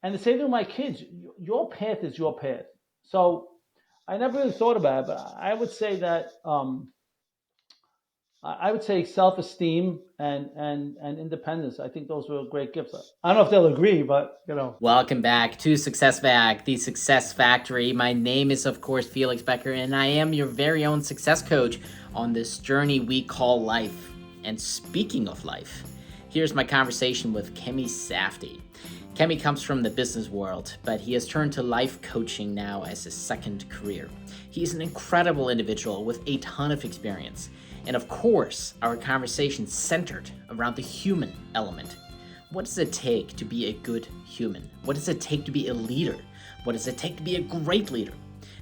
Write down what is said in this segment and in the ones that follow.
And the same thing with my kids. Your path is your path. So I never really thought about it, but I would say that I would say self-esteem and independence. I think those were great gifts. I don't know if they'll agree, but Welcome back to Success Back, the Success Factory. My name is, of course, Felix Becker, and I am your very own success coach on this journey we call life. And speaking of life, here's my conversation with Kemmy Safdie. Kemmy comes from the business world, but he has turned to life coaching now as his second career. He's an incredible individual with a ton of experience. And of course, our conversation centered around the human element. What does it take to be a good human? What does it take to be a leader? What does it take to be a great leader?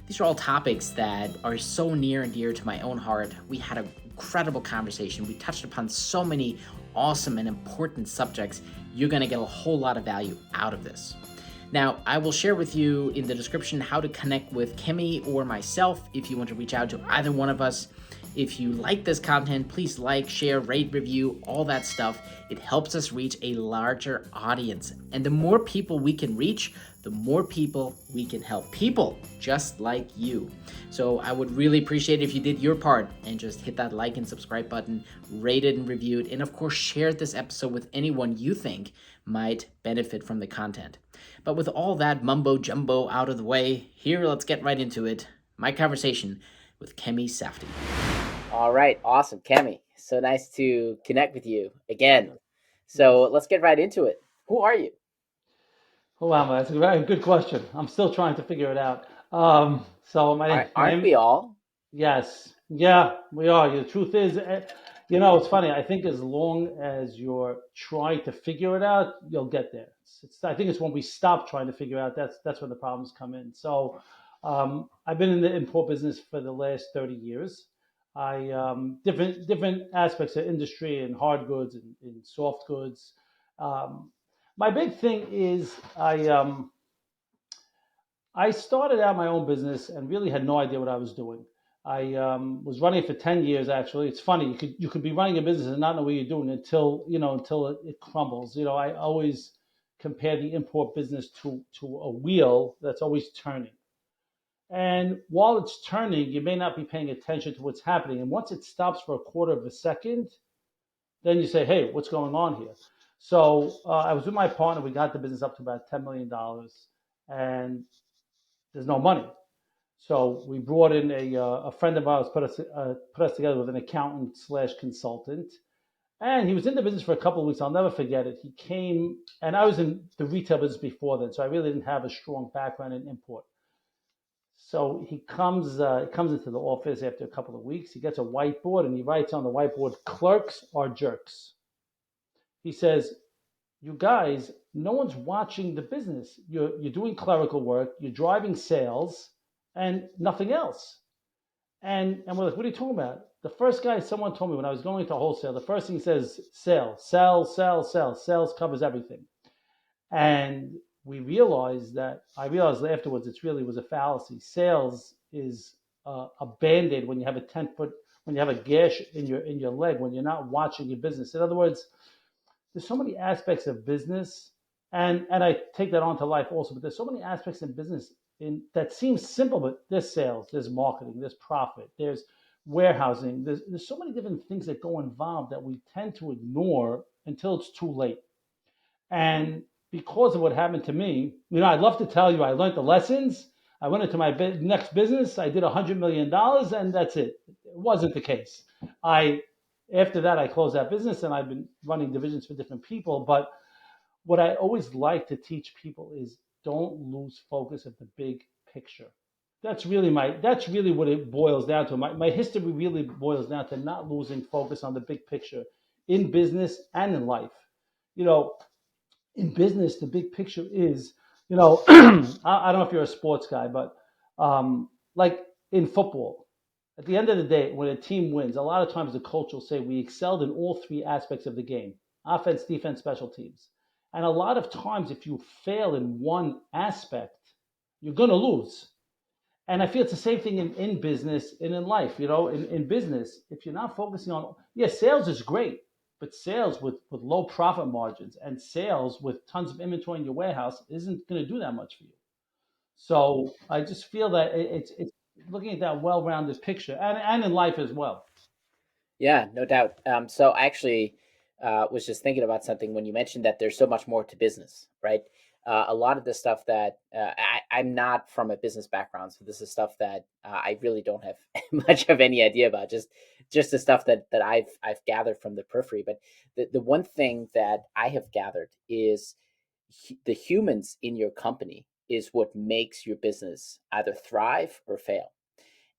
These are all topics that are so near and dear to my own heart. We had an incredible conversation. We touched upon so many awesome and important subjects. You're going to get a whole lot of value out of this. Now, I will share with you in the description how to connect with Kimmy or myself if you want to reach out to either one of us. If you like this content, please like, share, rate, review, all that stuff. It helps us reach a larger audience. And the more people we can reach, the more people we can help. People just like you. So I would really appreciate it if you did your part and just hit that like and subscribe button, rate it and review it, and of course share this episode with anyone you think might benefit from the content. But with all that mumbo jumbo out of the way, here let's get right into it. My conversation with Kemmy Safdie. All right, awesome, Kemmy. So nice to connect with you again. So yes. let's get right into it. Who are you? Oh wow, that's a very good question. I'm still trying to figure it out. So my Aren't name, we all? yes, yeah, we are. The truth is, it's funny. I think as long as you're trying to figure it out, you'll get there. I think it's when we stop trying to figure out that's when the problems come in. So, I've been in the import business for the last 30 years. I different aspects of industry and hard goods and soft goods. Um, my big thing is I started out my own business and really had no idea what I was doing. I was running it for 10 years. Actually, it's funny. You could be running a business and not know what you're doing until it crumbles. I always compare the import business to a wheel that's always turning. And while it's turning, you may not be paying attention to what's happening. And once it stops for a quarter of a second, then you say, "Hey, what's going on here?" So I was with my partner. We got the business up to about $10 million, and there's no money. So we brought in a friend of ours, put us together with an accountant slash consultant, and he was in the business for a couple of weeks. I'll never forget it. He came, and I was in the retail business before then, so I really didn't have a strong background in import. So he comes into the office after a couple of weeks. He gets a whiteboard and he writes on the whiteboard, "Clerks are jerks." He says, "You guys, no one's watching the business. You're doing clerical work, you're driving sales, and nothing else." And we're like, "What are you talking about?" The first guy someone told me when I was going into wholesale, the first thing he says, "Sell, sell, sell, sell. Sales covers everything." And I realized afterwards it really was a fallacy. Sales is a band-aid when you have a 10-foot, when you have a gash in your leg, when you're not watching your business. In other words, there's so many aspects of business, and I take that on to life also, but there's so many aspects in business in that seems simple, but there's sales, there's marketing, there's profit, there's warehousing, there's so many different things that go involved that we tend to ignore until it's too late. And because of what happened to me, I'd love to tell you I learned the lessons. I went into my next business. I did $100 million, and that's it. It wasn't the case. I After that, I closed that business, and I've been running divisions for different people. But what I always like to teach people is don't lose focus of the big picture. That's really what it boils down to. My history really boils down to not losing focus on the big picture in business and in life. You know, in business, the big picture is, I don't know if you're a sports guy, but like in football, at the end of the day, when a team wins, a lot of times the coach will say we excelled in all three aspects of the game: offense, defense, special teams. And a lot of times, if you fail in one aspect, you're going to lose. And I feel it's the same thing in business and in life. In business, if you're not focusing on, yeah, sales is great, But sales with low profit margins and sales with tons of inventory in your warehouse isn't going to do that much for you. So I just feel that it's looking at that well-rounded picture, and in life as well. Yeah, no doubt. So I actually was just thinking about something when you mentioned that there's so much more to business, right? A lot of the stuff that I'm not from a business background, so this is stuff that I really don't have much of any idea about. Just the stuff that I've gathered from the periphery. But the one thing that I have gathered is the humans in your company is what makes your business either thrive or fail.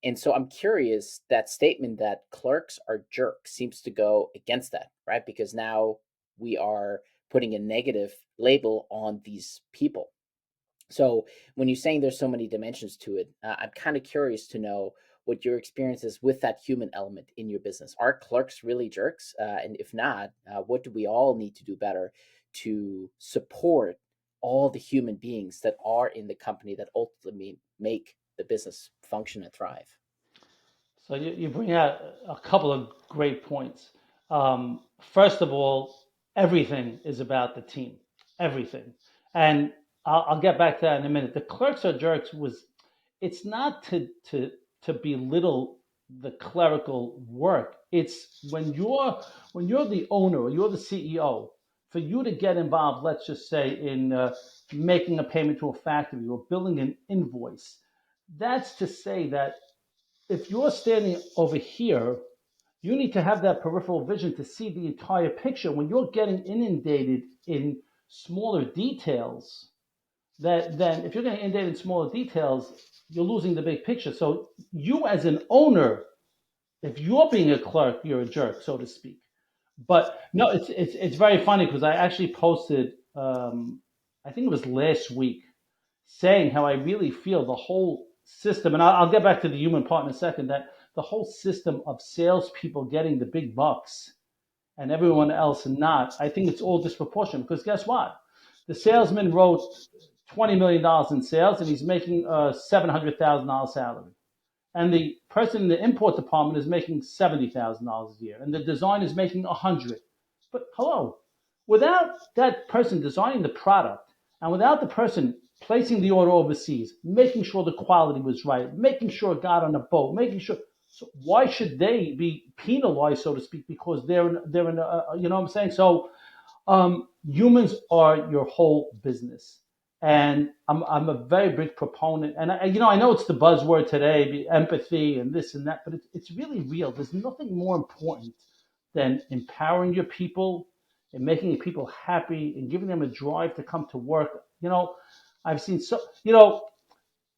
And so I'm curious, that statement that clerks are jerks seems to go against that, right? Because now we are putting a negative label on these people. So when you're saying there's so many dimensions to it, I'm kind of curious to know what your experience is with that human element in your business. Are clerks really jerks? And if not, what do we all need to do better to support all the human beings that are in the company that ultimately make the business function and thrive? So you bring out a couple of great points. First of all, everything is about the team, everything, and I'll get back to that in a minute. The clerks are jerks was, it's not to belittle the clerical work. It's when you're the owner or you're the CEO, for you to get involved. Let's just say in making a payment to a factory or billing an invoice. That's to say that if you're standing over here, you need to have that peripheral vision to see the entire picture. When you're getting inundated in smaller details, that then if you're getting inundated in smaller details, you're losing the big picture. So you as an owner, if you're being a clerk, you're a jerk, so to speak. But no, it's very funny because I actually posted, I think it was last week, saying how I really feel the whole system, and I'll get back to the human part in a second, that the whole system of salespeople getting the big bucks and everyone else not, I think it's all disproportionate because guess what? The salesman wrote $20 million in sales and he's making a $700,000 salary. And the person in the import department is making $70,000 a year, and the design is making 100. But hello, without that person designing the product, and without the person placing the order overseas, making sure the quality was right, making sure it got on a boat, making sure. So why should they be penalized, so to speak, because they're in you know what I'm saying? So humans are your whole business. And I'm a very big proponent. And I know it's the buzzword today, empathy and this and that, but it's really real. There's nothing more important than empowering your people and making your people happy and giving them a drive to come to work. I've seen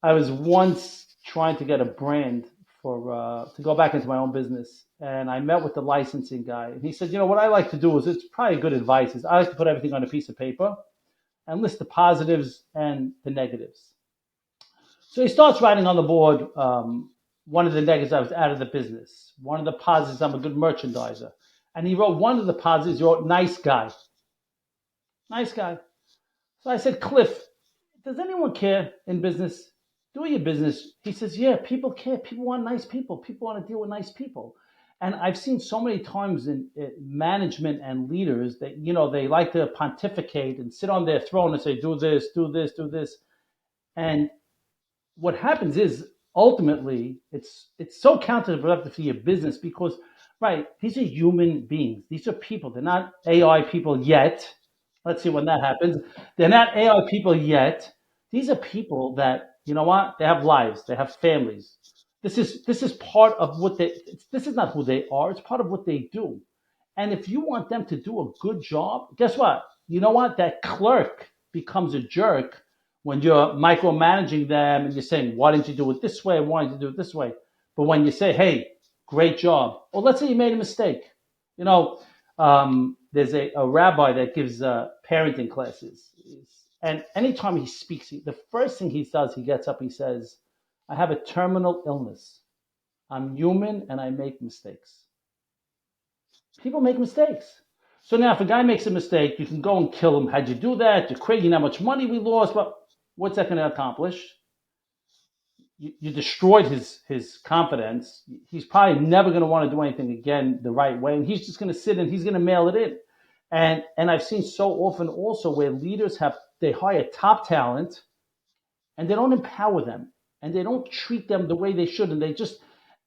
I was once trying to get a brand for to go back into my own business, and I met with the licensing guy, and he said, what I like to do is it's probably good advice is I like to put everything on a piece of paper and list the positives and the negatives. So he starts writing on the board. One of the negatives, I was out of the business. One of the positives, I'm a good merchandiser. And he wrote one of the positives. He wrote, nice guy, nice guy. So I said, Cliff, does anyone care in business? Do your business. He says, yeah, people care. People want nice people. People want to deal with nice people. And I've seen so many times in management and leaders that, they like to pontificate and sit on their throne and say, do this, do this, do this. And what happens is ultimately it's so counterproductive for your business because, right, these are human beings. These are people. They're not AI people yet. Let's see when that happens. They're not AI people yet. These are people that, you know what? They have lives. They have families. This is part of what this is not who they are. It's part of what they do. And if you want them to do a good job, guess what? You know what? That clerk becomes a jerk when you're micromanaging them and you're saying, why didn't you do it this way? Why didn't you do it this way? But when you say, hey, great job, or let's say you made a mistake, you know, there's a rabbi that gives parenting classes. And anytime he speaks, the first thing he does, he gets up, he says, I have a terminal illness. I'm human and I make mistakes. People make mistakes. So now, if a guy makes a mistake, you can go and kill him. How'd you do that? You're crazy. You know how much money we lost. But what's that going to accomplish? you destroyed his confidence. He's probably never going to want to do anything again the right way, and he's just going to sit and he's going to mail it in. And I've seen so often also where leaders have they hire top talent and they don't empower them and they don't treat them the way they should, and they just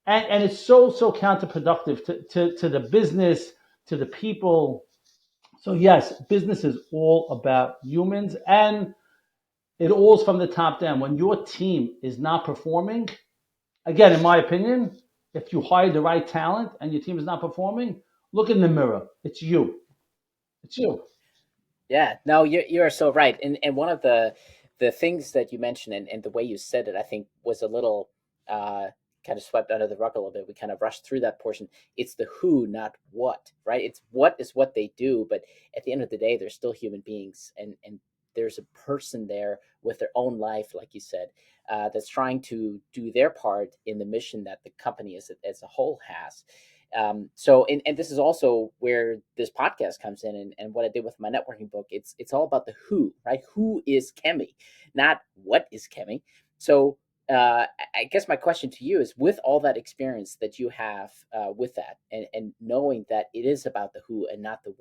and it's so counterproductive to the business, to the people. So yes, business is all about humans, and it all is from the top down. When your team is not performing, again, in my opinion, if you hire the right talent and your team is not performing, look in the mirror. It's you. It's you. Yeah, no, you're so right. And one of the things that you mentioned and the way you said it, I think was a little uh kind of swept under the rug a little bit. We kind of rushed through that portion. It's the who, not what, right? It's what is what they do, but at the end of the day, they're still human beings, and there's a person there with their own life, like you said, that's trying to do their part in the mission that the company as a whole has. So and this is also where this podcast comes in, and what I did with my networking book, it's all about the who, right? Who is Kemmy, not what is Kemmy. So I guess my question to you is, with all that experience that you have with that, and knowing that it is about the who and not the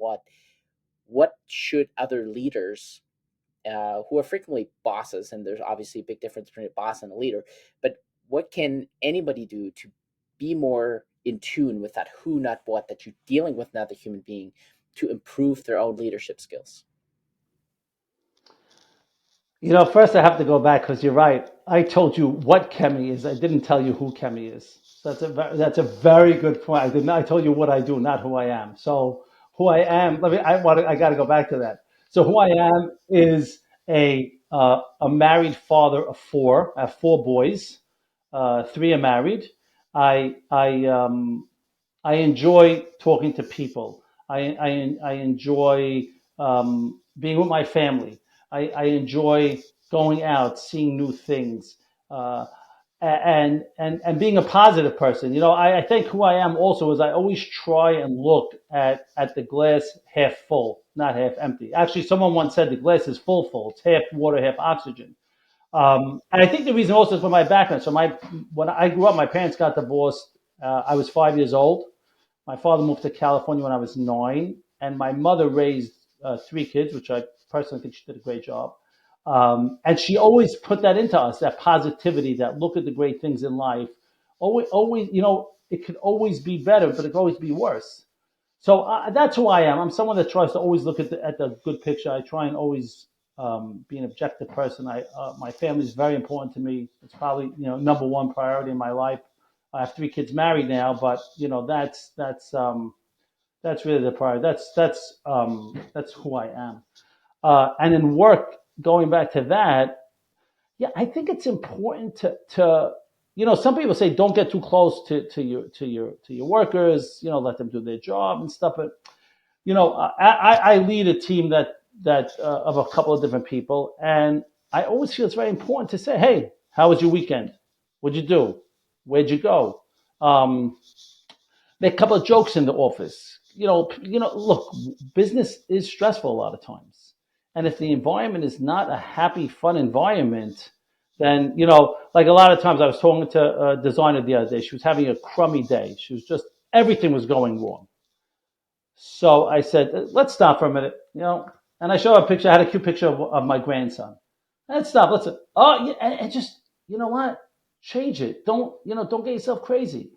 what should other leaders who are frequently bosses, and there's obviously a big difference between a boss and a leader, but what can anybody do to be more in tune with that who, not what, that you're dealing with another human being to improve their own leadership skills? First I have to go back because you're right. I told you what Kemi is. I didn't tell you who Kemi is. So that's a very good point. I did not. I told you what I do, not who I am. So who I am. I got to go back to that. So who I am is a married father of four. I have four boys. Three are married. I enjoy talking to people. I enjoy being with my family. I enjoy going out, seeing new things, and being a positive person. I think who I am also is I always try and look at the glass half full, not half empty. Actually, someone once said the glass is full. It's half water, half oxygen. And I think the reason also is for my background. So when I grew up, my parents got divorced. I was 5 years old. My father moved to California when I was 9, and my mother raised three kids, which I personally think she did a great job. And she always put that into us, that positivity, that look at the great things in life. Always, it could always be better, but it could always be worse. So that's who I am. I'm someone that tries to always look at the good picture. I try and always be an objective person. My family is very important to me. It's probably number one priority in my life. I have three kids married now, but that's really the priority. That's who I am. And in work, going back to that, yeah, I think it's important to some people say don't get too close to your workers. Let them do their job and stuff. But I lead a team that of a couple of different people, and I always feel it's very important to say, hey, how was your weekend? What'd you do? Where'd you go? Um, Make a couple of jokes in the office. Look, business is stressful a lot of times, and if the environment is not a happy, fun environment, then like a lot of times I was talking to a designer the other day. She was having a crummy day. She was just everything was going wrong. So I said, let's stop for a minute, and I showed her a picture. I had a cute picture of my grandson. Let's stop. Oh, yeah, and just, what? Change it. Don't get yourself crazy.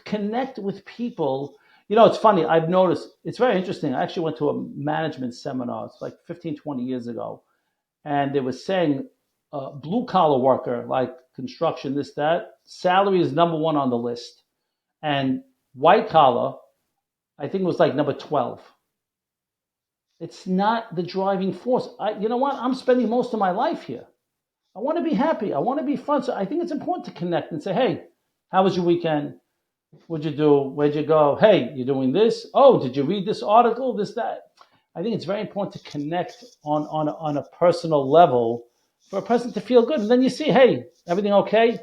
Connect with people. It's funny. I've noticed it's very interesting. I actually went to a management seminar. It's like 15, 20 years ago. And they were saying blue collar worker, like construction, this, that, salary is number one on the list. And white collar, I think it was like number 12. It's not the driving force. You know what? I'm spending most of my life here. I want to be happy. I want to be fun. So I think it's important to connect and say, hey, how was your weekend? What'd you do? Where'd you go? Hey, you're doing this? Oh, did you read this article? This, that. I think it's very important to connect on a personal level for a person to feel good. And then you see, hey, everything okay?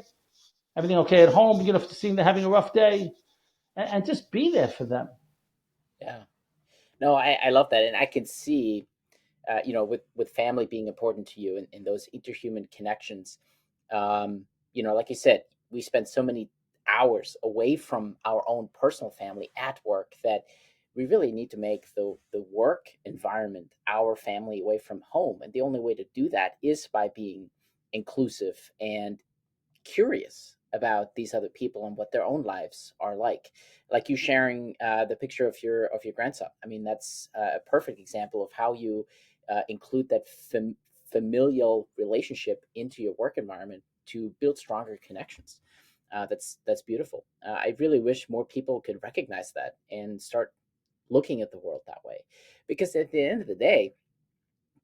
Everything okay at home? If you see they're having a rough day, and just be there for them. Yeah, no, I love that, and I can see with family being important to you, and those interhuman connections, Like you said, we spend so many hours away from our own personal family at work that we really need to make the work environment our family away from home. And the only way to do that is by being inclusive and curious about these other people and what their own lives are like you sharing the picture of your grandson. I mean, that's a perfect example of how you include that familial relationship into your work environment to build stronger connections. That's beautiful. I really wish more people could recognize that and start looking at the world that way, because at the end of the day,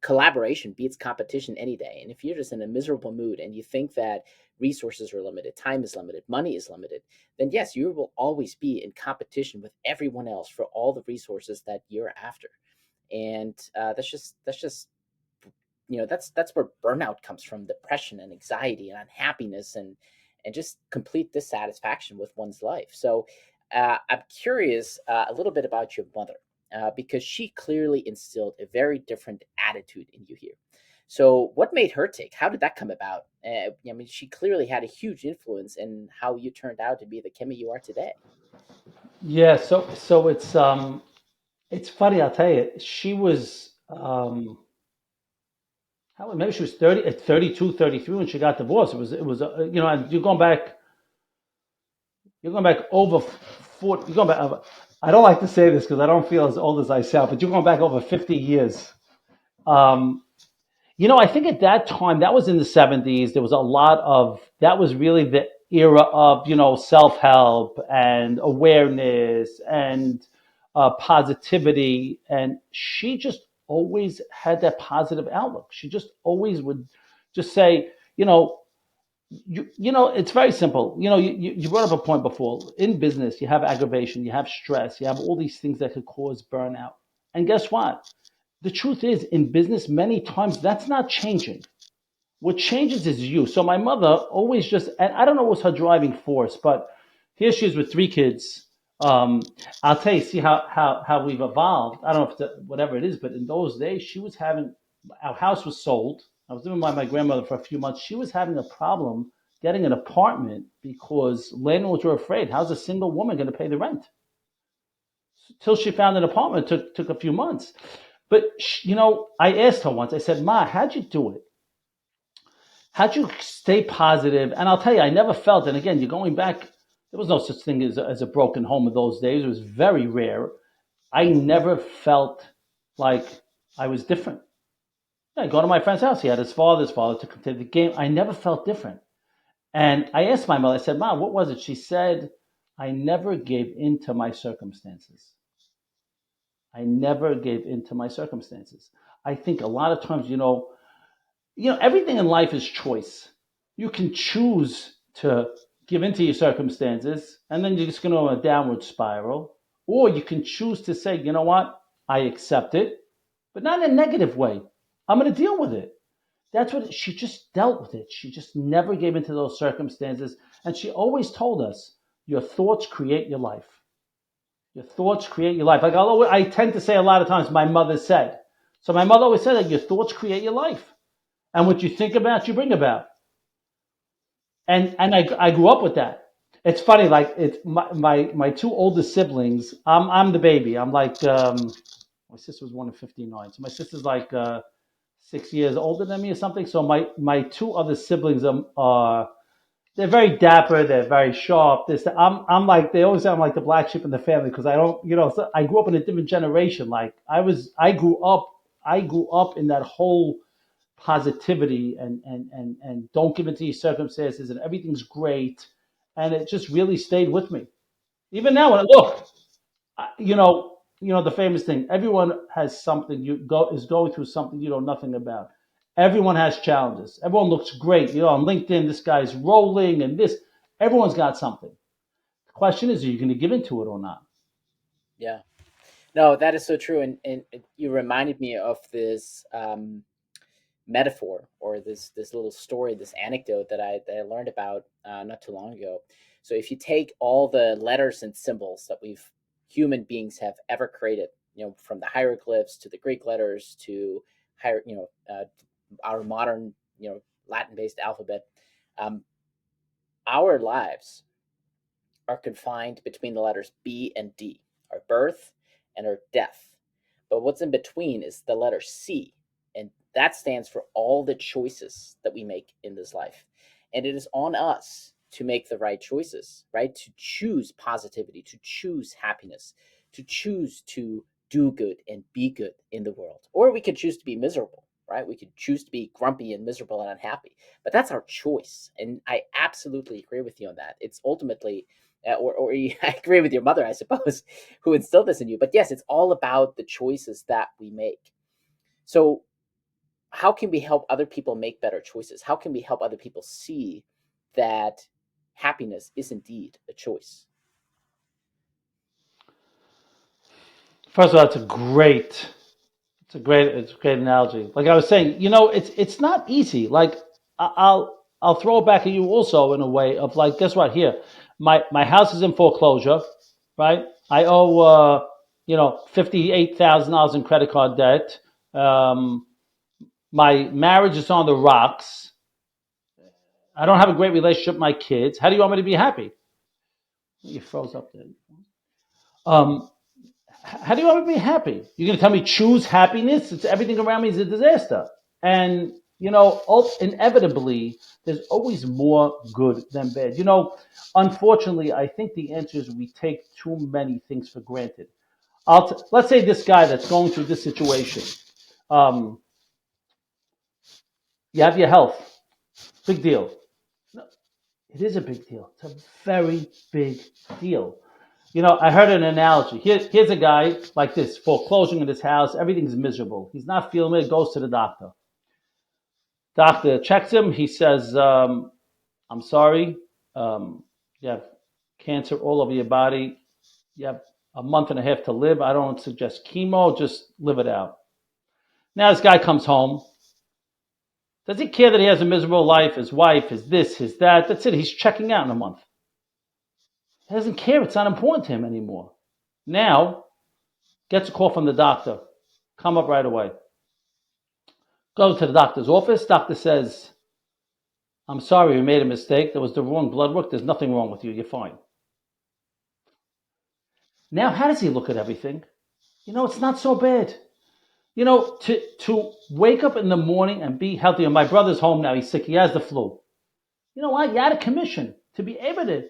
collaboration beats competition any day. And if you're just in a miserable mood and you think that resources are limited, time is limited, money is limited, then yes, you will always be in competition with everyone else for all the resources that you're after. And that's just that's where burnout comes from: depression and anxiety and unhappiness and just complete dissatisfaction with one's life. So I'm curious a little bit about your mother, because she clearly instilled a very different attitude in you here. So what made her tick? How did that come about? I mean, she clearly had a huge influence in how you turned out to be the Kimmy you are today. Yeah, so it's funny. I'll tell you, she was how maybe she was 30, at 32, 33 when she got divorced. And you're going back over 40. You're going back. I don't like to say this because I don't feel as old as I sound, but you're going back over 50 years. Um, I think at that time, that was in the 70s. There was a lot of that was really the era of self help and awareness and positivity, and she just always had that positive outlook. She just always would just say, it's very simple. You brought up a point before. In business, you have aggravation, you have stress, you have all these things that could cause burnout. And guess what? The truth is, in business, many times that's not changing. What changes is you. So my mother always just, and I don't know what's her driving force, but here she is with three kids. I'll tell you, see how we've evolved. I don't know if whatever it is, but in those days, she was having, our house was sold. I was living with my grandmother for a few months. She was having a problem getting an apartment because landlords were afraid. How's a single woman going to pay the rent? Till she found an apartment, took a few months. But I asked her once. I said, "Ma, how'd you do it? How'd you stay positive?" And I'll tell you, I never felt. And again, you're going back. There was no such thing as a broken home in those days. It was very rare. I never felt like I was different. I go to my friend's house. He had his father. His father took him to the game. I never felt different. And I asked my mother. I said, "Mom, what was it?" She said, "I never gave in to my circumstances. I never gave in to my circumstances." I think a lot of times, everything in life is choice. You can choose to give into your circumstances, and then you're just going to go on a downward spiral, or you can choose to say, "You know what? I accept it, but not in a negative way. I'm going to deal with it." That's what she just dealt with it. She just never gave into those circumstances, and she always told us, "Your thoughts create your life. Your thoughts create your life." Like I tend to say a lot of times, my mother said. So my mother always said that your thoughts create your life, and what you think about, you bring about. And I grew up with that. It's funny, like it's my two oldest siblings. I'm the baby. I'm like my sister was one of 59, so my sister's like 6 years older than me or something. So my two other siblings are they're very dapper. They're very sharp. I'm like they always say I'm like the black sheep in the family because I don't so I grew up in a different generation. Like I grew up in that whole positivity and don't give in to your circumstances and everything's great, and it just really stayed with me. Even now, when I look, the famous thing: everyone has something is going through something you know nothing about. Everyone has challenges. Everyone looks great. On LinkedIn, this guy's rolling and this. Everyone's got something. The question is, are you going to give into it or not? Yeah. No, that is so true. And you reminded me of this metaphor, or this little story, this anecdote that I learned about not too long ago. So if you take all the letters and symbols that we've human beings have ever created, from the hieroglyphs to the Greek letters to higher, our modern, Latin-based alphabet, Um, our lives are confined between the letters B and D, our birth and our death. But what's in between is the letter C, and that stands for all the choices that we make in this life. And it is on us to make the right choices, right? To choose positivity, to choose happiness, to choose to do good and be good in the world. Or we could choose to be miserable, right? We could choose to be grumpy and miserable and unhappy. But that's our choice. And I absolutely agree with you on that. It's ultimately or I agree with your mother, I suppose, who instilled this in you. But yes, it's all about the choices that we make. So, how can we help other people make better choices? How can we help other people see that happiness is indeed a choice? First of all, it's a great analogy. Like I was saying, it's not easy. Like I'll throw it back at you also in a way of like, guess what? Here, my house is in foreclosure, right? I owe $58,000 in credit card debt. Um, my marriage is on the rocks. I don't have a great relationship with my kids. How do you want me to be happy? You froze up there. Um, how do you want me to be happy? You're going to tell me choose happiness? It's everything around me is a disaster. And, inevitably, there's always more good than bad. Unfortunately, I think the answer is we take too many things for granted. Let's say this guy that's going through this situation. Um, you have your health. Big deal. No, it is a big deal. It's a very big deal. I heard an analogy. Here's a guy like this, foreclosing in his house. Everything's miserable. He's not feeling it. Goes to the doctor. Doctor checks him. He says, I'm sorry. You have cancer all over your body. You have a month and a half to live. I don't suggest chemo. Just live it out. Now this guy comes home. Does he care that he has a miserable life? His wife, his this, his that. That's it. He's checking out in a month. He doesn't care. It's not important to him anymore. Now, gets a call from the doctor. Come up right away. Go to the doctor's office. Doctor says, I'm sorry, we made a mistake. There was the wrong blood work. There's nothing wrong with you. You're fine. Now, how does he look at everything? It's not so bad. To wake up in the morning and be healthy. And my brother's home now. He's sick. He has the flu. You know what? You're out of commission to be able to.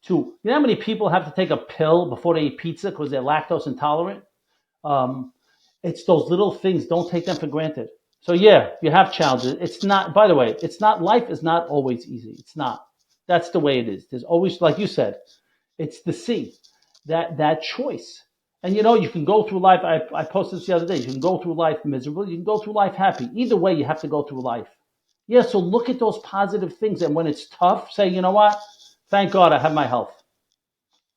You know how many people have to take a pill before they eat pizza because they're lactose intolerant? Um, it's those little things. Don't take them for granted. So yeah, you have challenges. It's not. By the way, it's not. Life is not always easy. It's not. That's the way it is. There's always, like you said, it's the C, that choice. And you can go through life. I posted this the other day. You can go through life miserable. You can go through life happy. Either way, you have to go through life. Yeah. So look at those positive things, and when it's tough, say, you know what? Thank God I have my health.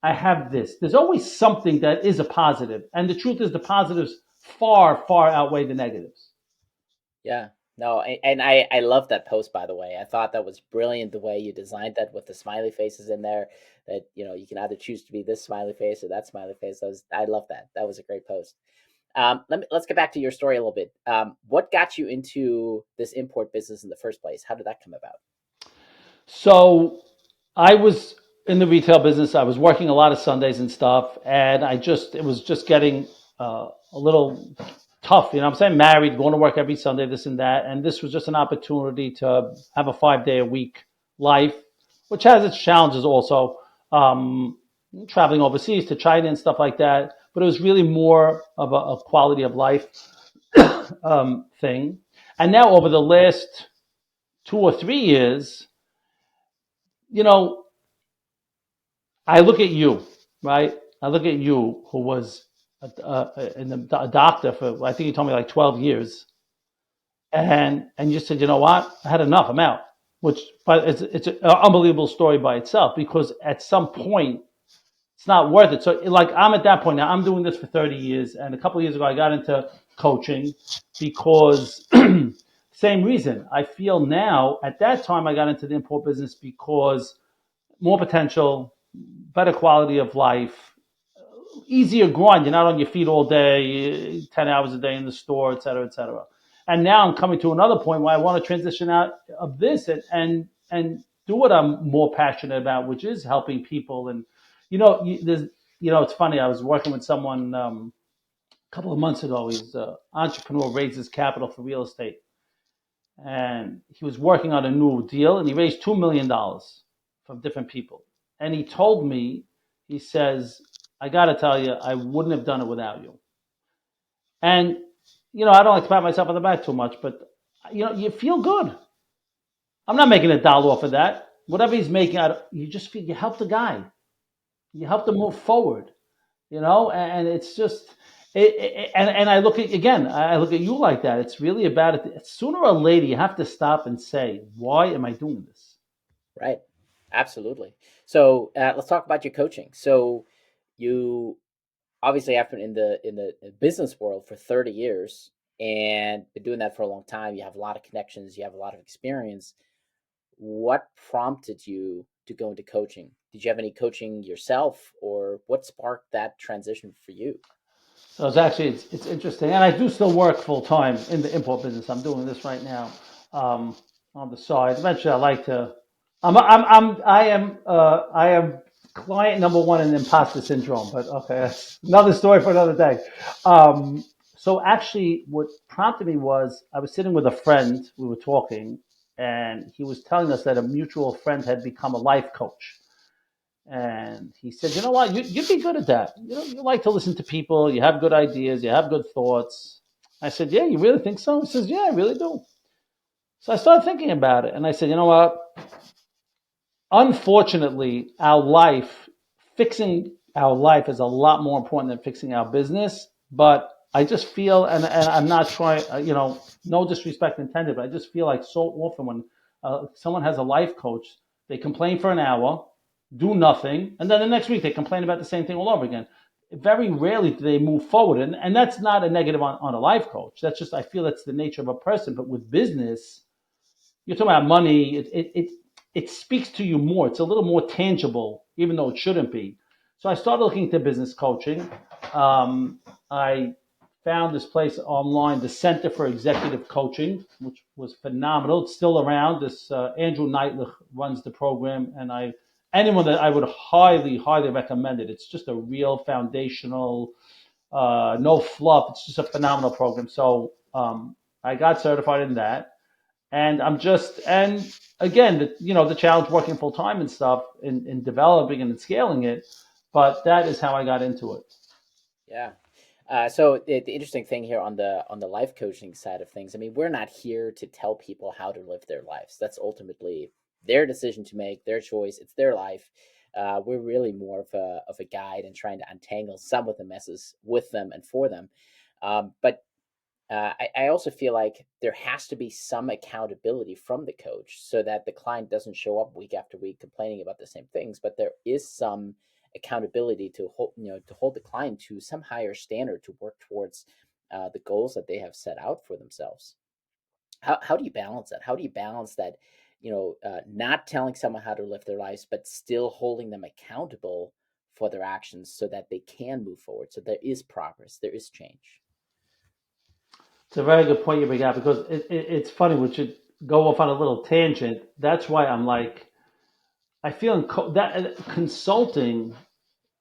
I have this. There's always something that is a positive. And the truth is the positives far, far outweigh the negatives. Yeah. No, and I love that post, by the way. I thought that was brilliant the way you designed that with the smiley faces in there. That you can either choose to be this smiley face or that smiley face. I love that. That was a great post. Let's get back to your story a little bit. What got you into this import business in the first place? How did that come about? So I was in the retail business. I was working a lot of Sundays and stuff. And it was just getting a little tough. I'm saying? Married, going to work every Sunday, this and that. And this was just an opportunity to have a 5 day a week life, which has its challenges also. Traveling overseas to China and stuff like that. But it was really more of a quality of life thing. And now over the last 2 or 3 years, you know, I look at you, right? I look at you, who was a doctor for, I think you told me, like 12 years, and you said, you know what, I had enough, I'm out. Which, but it's an unbelievable story by itself, because at some point it's not worth it. So, like, I'm at that point now. I'm doing this for 30 years, and a couple of years ago I got into coaching because same reason. I feel now, at that time I got into the import business because more potential, better quality of life, easier grind. You're not on your feet all day, 10 hours a day in the store, et cetera, et cetera. And now I'm coming to another point where I want to transition out of this and do what I'm more passionate about, which is helping people. And there's, it's funny. I was working with someone a couple of months ago. He's an entrepreneur, raises capital for real estate, and he was working on a new deal, and he raised $2 million from different people. And he told me, he says, "I got to tell you, I wouldn't have done it without you." And I don't like to pat myself on the back too much, but you feel good. I'm not making $1 off of that. Whatever he's making, you just feel you help the guy. You help them move forward. And it's just and I look at, again, I look at you like that. It's really about it. Sooner or later, you have to stop and say, why am I doing this? Right. Absolutely. So let's talk about your coaching. So you obviously have been in the business world for 30 years and been doing that for a long time. You have a lot of connections. You have a lot of experience. What prompted you to go into coaching? Did you have any coaching yourself, or what sparked that transition for you? So it's interesting, and I do still work full time in the import business. I'm doing this right now um, on the side. Eventually, I like to. I am client number one in imposter syndrome, but okay, that's another story for another day. So actually, what prompted me was I was sitting with a friend. We were talking, and he was telling us that a mutual friend had become a life coach. And he said, "You know what? You'd be good at that. You like to listen to people. You have good ideas. You have good thoughts." I said, "Yeah, you really think so?" He says, "Yeah, I really do." So I started thinking about it, and I said, "You know what? Unfortunately, fixing our life is a lot more important than fixing our business." But I just feel, and I'm not trying, no disrespect intended, but I just feel like so often when someone has a life coach, they complain for an hour, do nothing, and then the next week they complain about the same thing all over again. Very rarely do they move forward, and that's not a negative on a life coach. That's just, I feel that's the nature of a person. But with business, you're talking about money. It speaks to you more. It's a little more tangible, even though it shouldn't be. So I started looking into business coaching. I found this place online, the Center for Executive Coaching, which was phenomenal. It's still around. This Andrew Neitlich runs the program, and anyone that I would highly, highly recommend it. It's just a real foundational, no fluff. It's just a phenomenal program. So I got certified in that, and and again, the challenge working full time and stuff in developing and in scaling it. But that is how I got into it. Yeah. So the interesting thing here on the life coaching side of things, I mean, we're not here to tell people how to live their lives. That's ultimately their decision to make, their choice. It's their life. We're really more of a guide and trying to untangle some of the messes with them and for them. But I also feel like there has to be some accountability from the coach so that the client doesn't show up week after week complaining about the same things, but there is some accountability to hold the client to some higher standard to work towards the goals that they have set out for themselves. How do you balance that? How do you balance that? Not telling someone how to live their lives, but still holding them accountable for their actions so that they can move forward. So there is progress, there is change. It's a very good point you bring up, because it's funny. We should go off on a little tangent. That's why I'm like, I feel that consulting,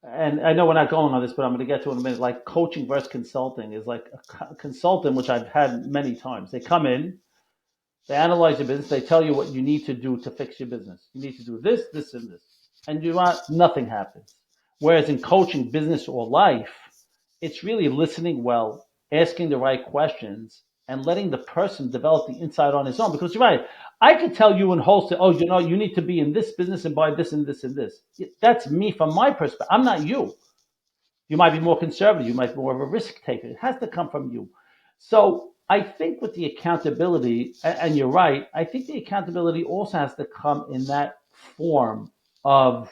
and I know we're not going on this, but I'm going to get to it in a minute. Like coaching versus consulting is like a consultant, which I've had many times. They come in, they analyze your business, they tell you what you need to do to fix your business. You need to do this, this, and this, and nothing happens. Whereas in coaching, business or life, it's really listening well, asking the right questions, and letting the person develop the insight on his own. Because you're right, I could tell you in wholesale, oh, you need to be in this business and buy this and this and this. That's me from my perspective. I'm not you. You might be more conservative. You might be more of a risk taker. It has to come from you. So I think with the accountability, and you're right, I think the accountability also has to come in that form of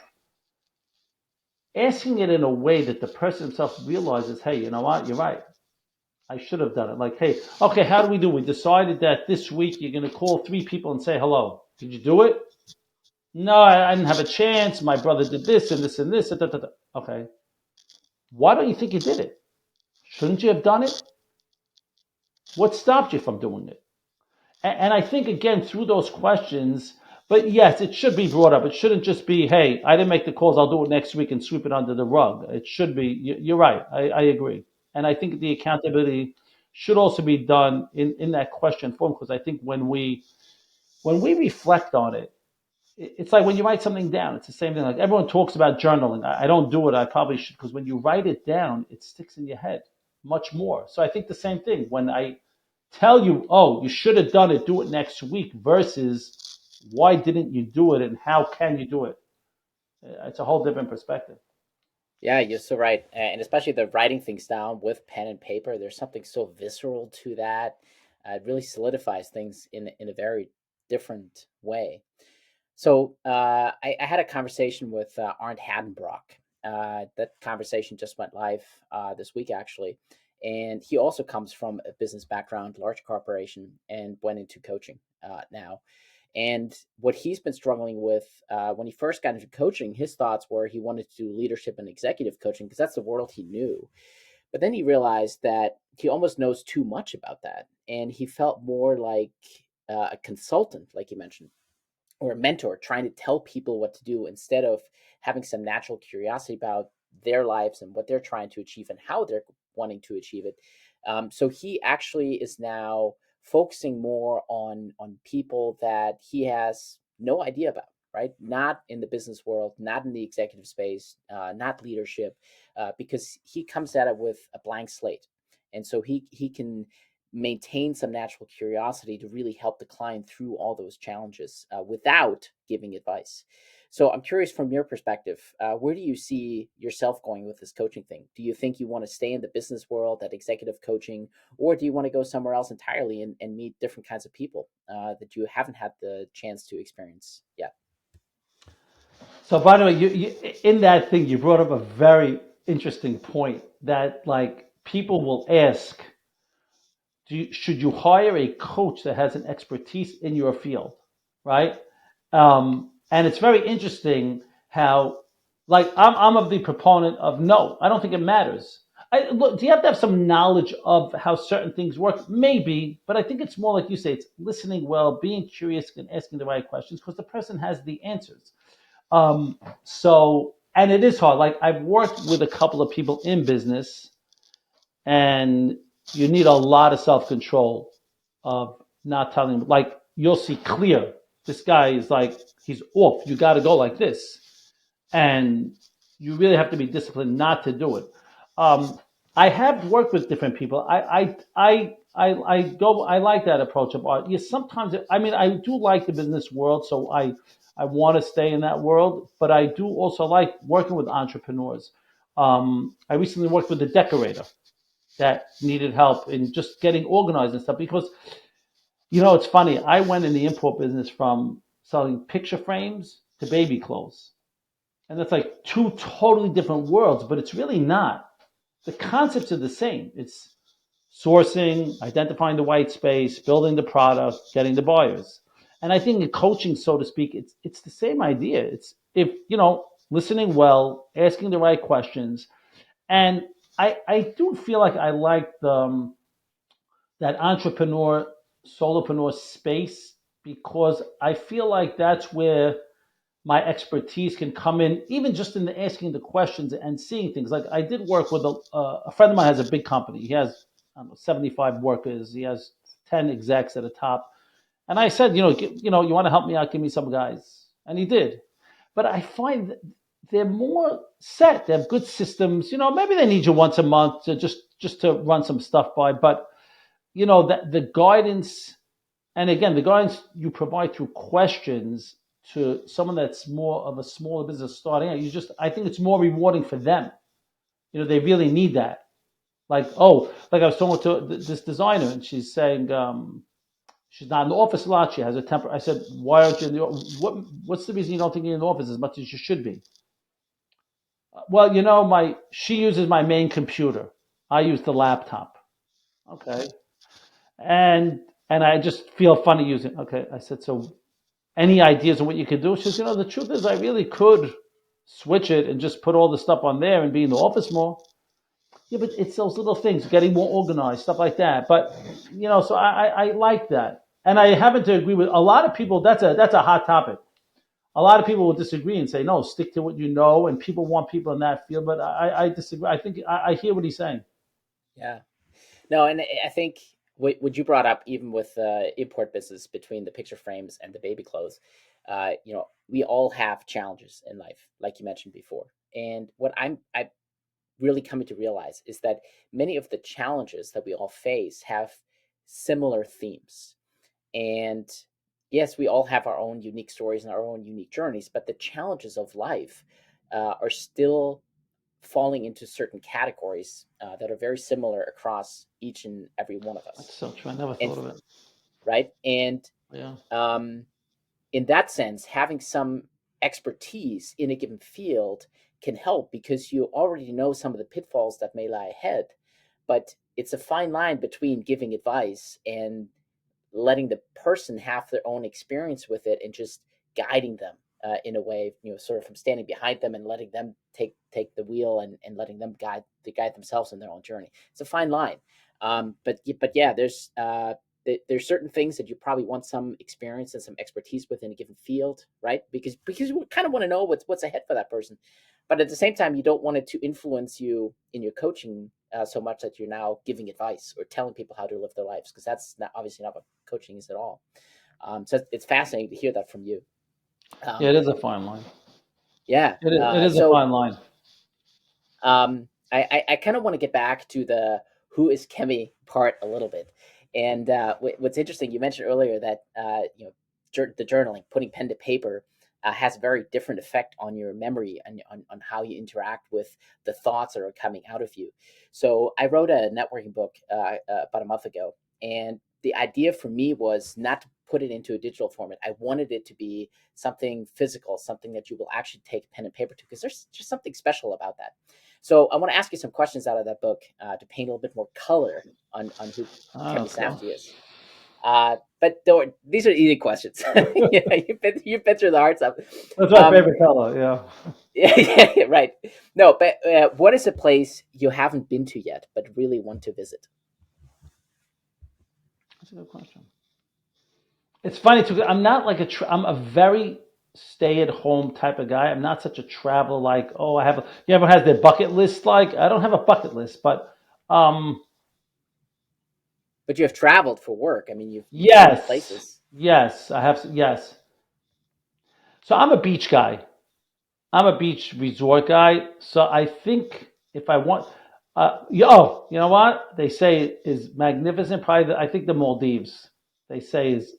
asking it in a way that the person himself realizes, hey, you know what, you're right. I should have done it. Like, hey, okay, how do we do? We decided that this week you're going to call 3 people and say hello. Did you do it? No, I didn't have a chance. My brother did this and this and this. Da, da, da. Okay. Why don't you think you did it? Shouldn't you have done it? What stopped you from doing it? And I think, again, through those questions, But yes, it should be brought up. It shouldn't just be, hey, I didn't make the calls. I'll do it next week and sweep it under the rug. It should be. You're right. I agree, and I think the accountability should also be done in that question form, because I think when we reflect on it, it's like when you write something down. It's the same thing. Like everyone talks about journaling. I don't do it. I probably should, because when you write it down, it sticks in your head much more. So I think the same thing. When I tell you, oh, you should have done it, do it next week, versus why didn't you do it and how can you do it? It's a whole different perspective. Yeah, you're so right. And especially the writing things down with pen and paper, there's something so visceral to that. It really solidifies things in a very different way. So I had a conversation with Arndt Hadenbrock. That conversation just went live this week, actually. And he also comes from a business background, large corporation, and went into coaching now. And what he's been struggling with when he first got into coaching, his thoughts were he wanted to do leadership and executive coaching because that's the world he knew. But then he realized that he almost knows too much about that. And he felt more like a consultant, like you mentioned, or a mentor trying to tell people what to do instead of having some natural curiosity about their lives and what they're trying to achieve and how they're wanting to achieve it. So he actually is now focusing more on people that he has no idea about, right? Not in the business world, not in the executive space, not leadership, because he comes at it with a blank slate, and so he can maintain some natural curiosity to really help the client through all those challenges without giving advice. So I'm curious from your perspective, where do you see yourself going with this coaching thing? Do you think you want to stay in the business world, that executive coaching, or do you want to go somewhere else entirely and meet different kinds of people that you haven't had the chance to experience yet? So, by the way, in that thing, you brought up a very interesting point that, like, people will ask, should you hire a coach that has an expertise in your field, right? And it's very interesting how, like, I'm of the proponent of no. I don't think it matters. Look, do you have to have some knowledge of how certain things work? Maybe, but I think it's more like you say, it's listening well, being curious, and asking the right questions because the person has the answers. And it is hard. Like I've worked with a couple of people in business, and you need a lot of self control of not telling. Like you'll see clear. This guy is like he's off. You got to go like this, and you really have to be disciplined not to do it. Um, I have worked with different people. I go. I like that approach of art. Yes, sometimes I mean I do like the business world, so I want to stay in that world. But I do also like working with entrepreneurs. I recently worked with a decorator that needed help in just getting organized and stuff because it's funny. I went in the import business from selling picture frames to baby clothes. And that's like two totally different worlds, but it's really not. The concepts are the same. It's sourcing, identifying the white space, building the product, getting the buyers. And I think in coaching, so to speak, it's the same idea. It's if listening well, asking the right questions, and I do feel like I like that entrepreneur, solopreneur space because I feel like that's where my expertise can come in, even just in the asking the questions and seeing things. Like I did work with a friend of mine has a big company. He has I don't know 75 workers. He has 10 execs at the top. And I said, you want to help me out? Give me some guys, and he did. But I find that they're more set. They have good systems. Maybe they need you once a month to just to run some stuff by. But that the guidance, and again, the guidance you provide through questions to someone that's more of a smaller business starting out, I think it's more rewarding for them. They really need that. Like, oh, like I was talking to this designer, and she's saying she's not in the office a lot. She has a temper. I said, why aren't you in the office? What's the reason you don't think you're in the office as much as you should be? Well, she uses my main computer. I use the laptop. Okay, and I just feel funny using. Okay, I said, so any ideas on what you could do? She says, the truth is I really could switch it and just put all the stuff on there and be in the office more. Yeah, but it's those little things, getting more organized, stuff like that. But so I like that. And I happen to agree with a lot of people. That's a hot topic. A lot of people will disagree and say, no, stick to what you know. And people want people in that field. But I disagree. I think I hear what he's saying. Yeah. No, and I think what you brought up, even with import business between the picture frames and the baby clothes, we all have challenges in life, like you mentioned before. And what I really coming to realize is that many of the challenges that we all face have similar themes. And yes, we all have our own unique stories and our own unique journeys, but the challenges of life are still falling into certain categories that are very similar across each and every one of That's us. so true. I never And thought of it. right, and Yeah. um, in that sense, having some expertise in a given field can help because you already know some of the pitfalls that may lie ahead. But it's a fine line between giving advice and letting the person have their own experience with it and just guiding them in a way, sort of from standing behind them and letting them take the wheel and letting them guide themselves in their own journey. It's a fine line. But yeah, there's certain things that you probably want some experience and some expertise within a given field, right? Because you kind of want to know what's ahead for that person, but at the same time, you don't want it to influence you in your coaching so much that you're now giving advice or telling people how to live their lives, because that's not, obviously not what coaching is at all. So it's fascinating to hear that from you. Yeah, Um, it is a fine line. yeah. It is a So fine line. I kind of want to get back to the who is Kemmy part a little bit. And what's interesting, you mentioned earlier that the journaling, putting pen to paper, has a very different effect on your memory and on how you interact with the thoughts that are coming out of you. So I wrote a networking book about a month ago, and the idea for me was not to put it into a digital format. I wanted it to be something physical, something that you will actually take pen and paper to, because there's just something special about that. So I want to ask you some questions out of that book to paint a little bit more color on who Oh, Kemmy okay. Safdie is. But these are easy questions. Yeah, you've been through the hard stuff. That's my Um, favorite color. Yeah. yeah, right. No, but what is a place you haven't been to yet but really want to visit? That's a good question. It's funny too. I'm not like I'm a very stay-at-home type of guy. I'm not such a traveler. Like, oh, I have. Everyone has their bucket list. Like, I don't have a bucket list, but um, But you have traveled for work. I mean, you've seen yes, places. yes, I have. Yes. So I'm a beach guy. I'm a beach resort guy. So I think if I want, you know what they say is magnificent. Probably, I think the Maldives. They say is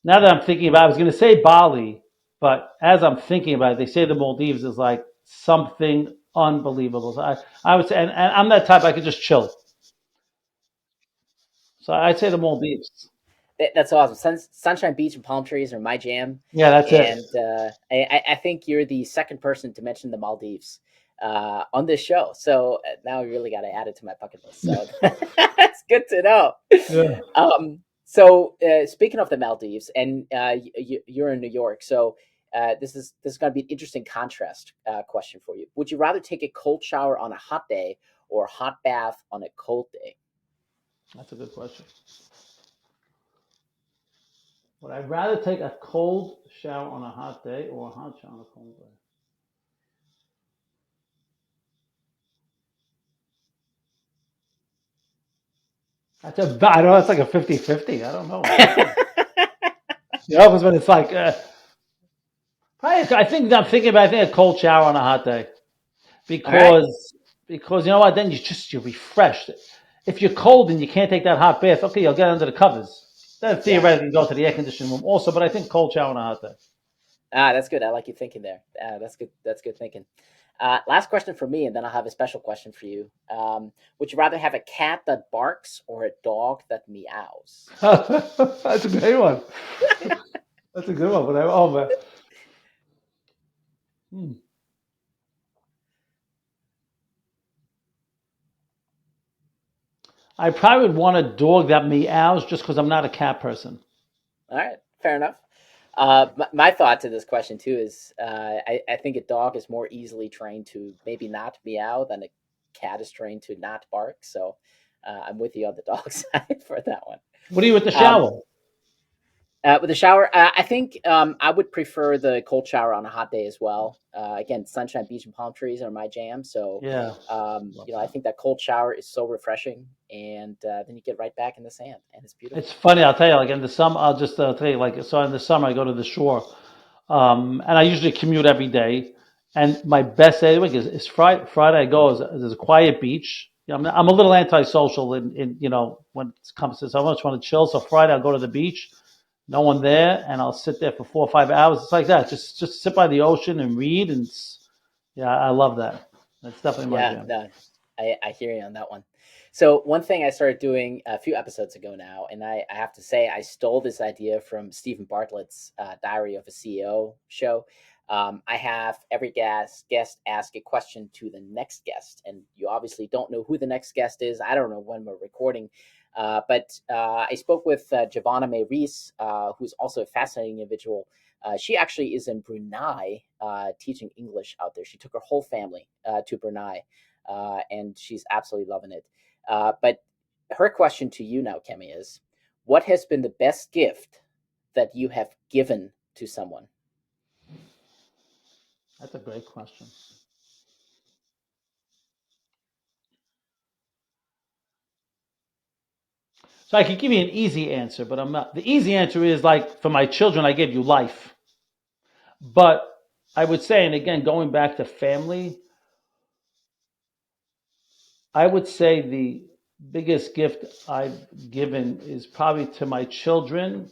now that I'm thinking about it, I was going to say Bali, but as I'm thinking about it, they say the Maldives is like something unbelievable. So I would say, and I'm that type, I could just chill. So I'd say the Maldives. That's awesome. Sunshine Beach and palm trees are my jam, Yeah, that's it. and I think you're the second person to mention the Maldives on this show. So now I really got to add it to my bucket list. So that's good to know. Yeah. So speaking of the Maldives, and you're in New York, so this is going to be an interesting contrast question for you. Would you rather take a cold shower on a hot day or a hot bath on a cold day? That's a good question. Would I rather take a cold shower on a hot day or a hot shower on a cold day? I don't know, it's like a 50-50. I don't know. It depends. You know, because when it's like, probably, I think I'm thinking about, I think a cold shower on a hot day. All right. Because you know what, then you're refreshed. If you're cold and you can't take that hot bath, okay, you'll get under the covers. Then Yeah. theoretically go to the air conditioning room also, but I think cold shower on a hot day. That's good. I like you thinking there. That's good. That's good thinking. Last question for me, and then I'll have a special question for you. Would you rather have a cat that barks or a dog that meows? That's a great one. That's a good one. But oh man, hmm. I probably would want a dog that meows just because I'm not a cat person. All right, fair enough. My thought to this question too is I think a dog is more easily trained to maybe not meow than a cat is trained to not bark. So I'm with you on the dog side for that one. What are you with the Um, shower? With the shower, I think I would prefer the cold shower on a hot day as well. Again, sunshine, beach, and palm trees are my jam. So, Yeah, love I that. think that cold shower is so refreshing, and then you get right back in the sand, and it's It's beautiful. funny. I'll tell you. Like in the summer, I'll just tell you. Like so, in the summer, I go to the shore, and I usually commute every day. And my best day of the week is Friday. Friday, I go. There's a quiet beach. You know, I'm a little antisocial in when it comes to this. I just want to chill. So Friday, I'll go to the beach. No one there, and I'll sit there for 4 or 5 hours. It's like that. Just sit by the ocean and read. And yeah, I love that. That's definitely my Yeah, jam. no, I hear you on that one. So one thing I started doing a few episodes ago now, and I have to say I stole this idea from Stephen Bartlett's Diary of a CEO show. I have every guest ask a question to the next guest, and you obviously don't know who the next guest is. I don't know when we're recording, but I spoke with Giovanna May Reese, who's also a fascinating individual. She actually is in Brunei teaching English out there. She took her whole family to Brunei, and she's absolutely loving it. But her question to you now, Kemi, is what has been the best gift that you have given to someone? That's a great question. So I could give you an easy answer, but I'm not. The easy answer is like for my children, I gave you life. But I would say, and again, going back to family, I would say the biggest gift I've given is probably to my children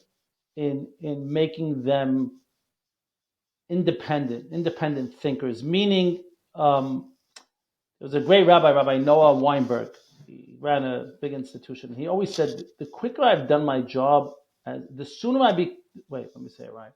in making them independent thinkers. Meaning, there was a great rabbi, Rabbi Noah Weinberg. He ran a big institution. He always said, "The quicker I've done my job, the sooner I be." Wait, let me say it right.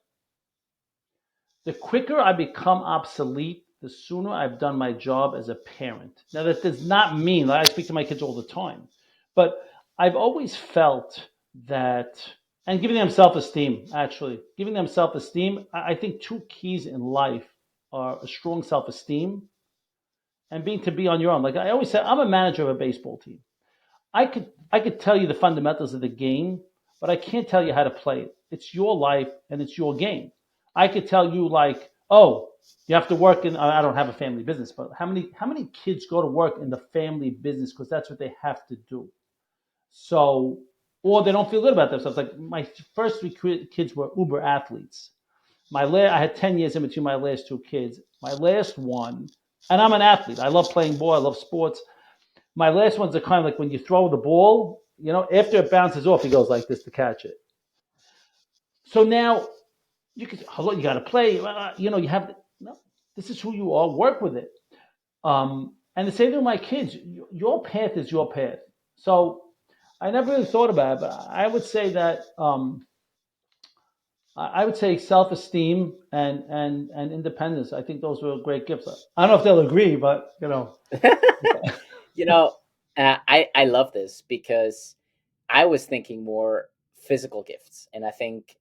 The quicker I become obsolete, the sooner I've done my job as a parent. Now, that does not mean that I speak to my kids all the time, but I've always felt that, and giving them self esteem, actually, giving them self esteem, I think two keys in life are a strong self esteem and being to be on your own. Like I always say, I'm a manager of a baseball team. I could tell you the fundamentals of the game, but I can't tell you how to play it. It's your life and it's your game. I could tell you like, oh, you have to work in. I don't have a family business, but how many kids go to work in the family business because that's what they have to do. So, or they don't feel good about themselves. Like my first three kids were uber athletes. I had 10 years in between my last two kids. My last one, and I'm an athlete. I love playing ball. I love sports. My last one's a kind of like when you throw the ball, after it bounces off, he goes like this to catch it. So now hello, you got to play. You have, no, this is who you are. Work with it. And the same thing with my kids. Your path is your path. So I never really thought about it, but I would say that I would say self-esteem and independence. I think those were great gifts. I don't know if they'll agree, but you know, I love this because I was thinking more physical gifts, and I think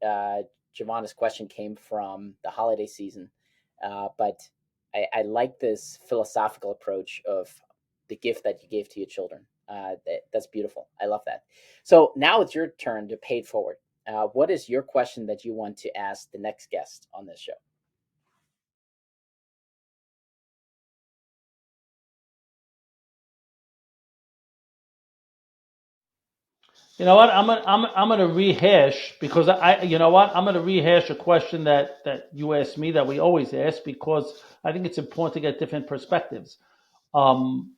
Giovanna's question came from the holiday season. But I like this philosophical approach of the gift that you gave to your children. That's beautiful. I love that. So now it's your turn to pay it forward. What is your question that you want to ask the next guest on this show? you know what? I'm gonna rehash because you know what? I'm gonna rehash a question that you asked me that we always ask because I think it's important to get different perspectives. Um,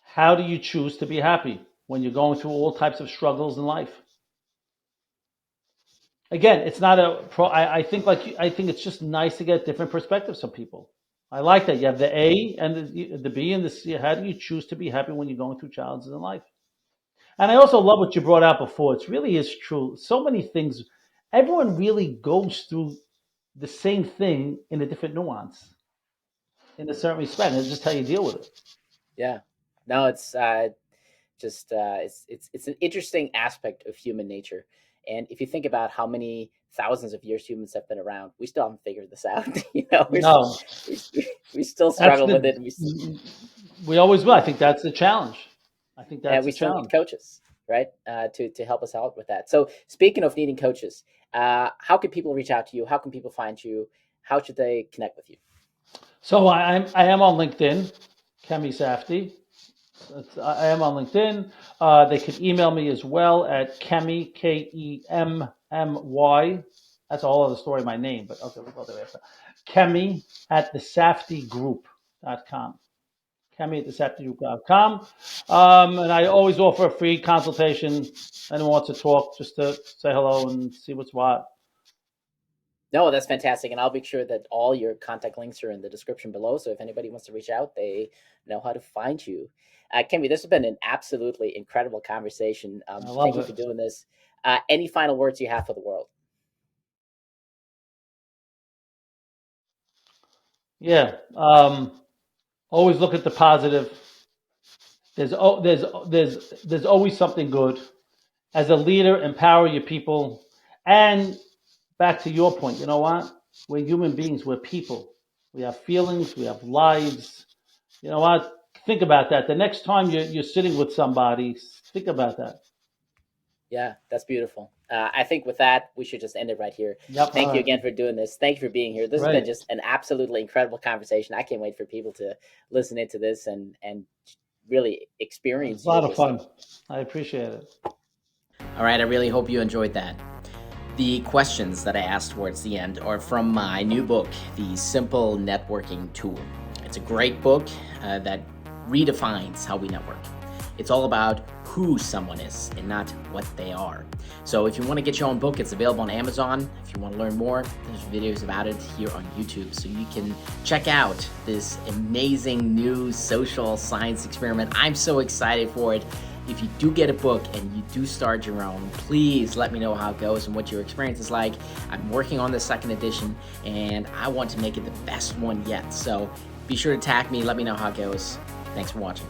how do you choose to be happy when you're going through all types of struggles in life? Again, it's not a pro. I think it's just nice to get different perspectives from people. I like that. You have the A and the B and the C. How do you choose to be happy when you're going through challenges in life? And I also love what you brought out before. It really is true. So many things. Everyone really goes through the same thing in a different nuance, in a certain respect. It's just how you deal with it. Yeah, no, it's just it's an interesting aspect of human nature. And if you think about how many thousands of years humans have been around, we still haven't figured this out. No, We, we still that's struggle with it, and we always will. I think that's the challenge. I think that's the we still need challenge. coaches. right? To help us out with that. So speaking of needing coaches, how can people reach out to you? How can people find you? How should they connect with you? So I am on LinkedIn, Kemmy Safdie. I am on LinkedIn. They could email me as well at Kemmy, Kemmy. That's a whole other story, my name, but okay, we'll go there after. Kemmy at the SafdieGroup.com. Kemmy at the SafdieGroup.com. And I always offer a free consultation. Anyone wants to talk, just to say hello and see what's what. No, that's fantastic. And I'll make sure that all your contact links are in the description below. So if anybody wants to reach out, they know how to find you. Kimmy, this has been an absolutely incredible conversation. I Thank love you for it. doing this. Any final words you have for the world? Yeah. Always look at the positive. There's always something good. As a leader, empower your people. And back to your point, you know what? We're human beings. We're people. We have feelings. We have lives. You know what? Think about that. The next time you're sitting with somebody, think about that. Yeah, that's beautiful. I think with that, we should just end it right here. Yep. All Thank you right. again for doing this. Thank you for being here. This has been Great. just an absolutely incredible conversation. I can't wait for people to listen into this and really It was experience a your lot of wisdom. fun. I appreciate it. All right, I really hope you enjoyed that. The questions that I asked towards the end are from my new book, The Simple Networking Tool. It's a great book that redefines how we network. It's all about who someone is and not what they are. So if you want to get your own book, it's available on Amazon. If you want to learn more, there's videos about it here on YouTube. So you can check out this amazing new social science experiment. I'm so excited for it. If you do get a book and you do start your own, please let me know how it goes and what your experience is like. I'm working on the second edition and I want to make it the best one yet. So be sure to tag me, let me know how it goes. Thanks for watching.